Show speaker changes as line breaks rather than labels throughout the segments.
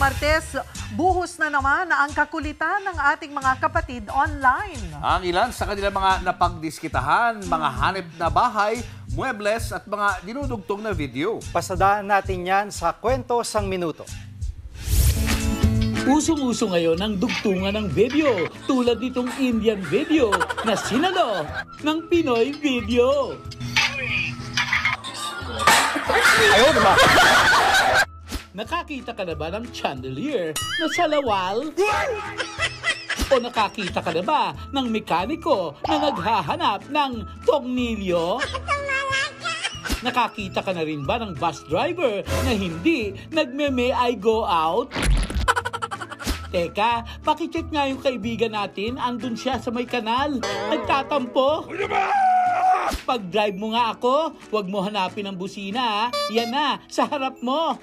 Martes, buhos na naman ang kakulitan ng ating mga kapatid online.
Ang ilan sa kanilang mga napagdiskitahan, mga hanep na bahay, muebles at mga dinudugtong na video.
Pasadaan natin yan sa Kwento Sang Minuto.
Usong-uso ngayon ang dugtungan ng video tulad nitong Indian video na sinalo ng Pinoy video.
Ayun ba?
Nakakita ka na ba ng chandelier na salawal? O nakakita ka na ba ng mekaniko na naghahanap ng tornilyo? Nakakita ka na rin ba ng bus driver na hindi nagme-may I go out? Teka, pakicheck nga yung kaibigan natin, andun siya sa may kanal, nagtatampo. Pag-drive mo nga ako, huwag mo hanapin ang busina, yan na, sa harap mo.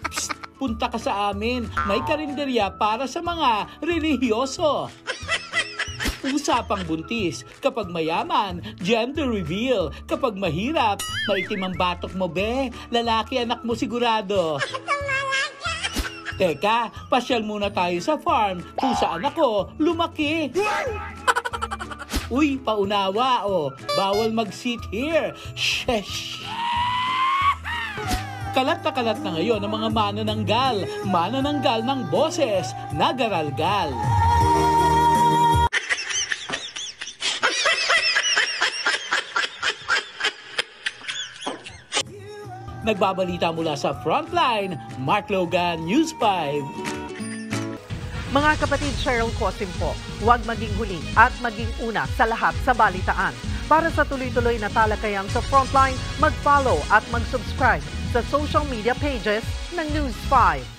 Psst, punta ka sa amin, may karinderya para sa mga relihiyoso. Usapang buntis, kapag mayaman, gender reveal. Kapag mahirap, maitim ang batok mo be, lalaki anak mo sigurado. Teka, pasyal muna tayo sa farm kung saan ako lumaki. Uy, paunawa o, bawal mag-sit here. Shesh! Kalat na ngayon ang mga manananggal ng boses, nagaralgal. Nagbabalita mula sa Frontline, Mark Logan, News 5.
Mga kapatid, Cheryl Cosim po, huwag maging huli at maging una sa lahat sa balitaan. Para sa tuloy-tuloy na talakayang sa Frontline, mag-follow at mag-subscribe sa social media pages ng News 5.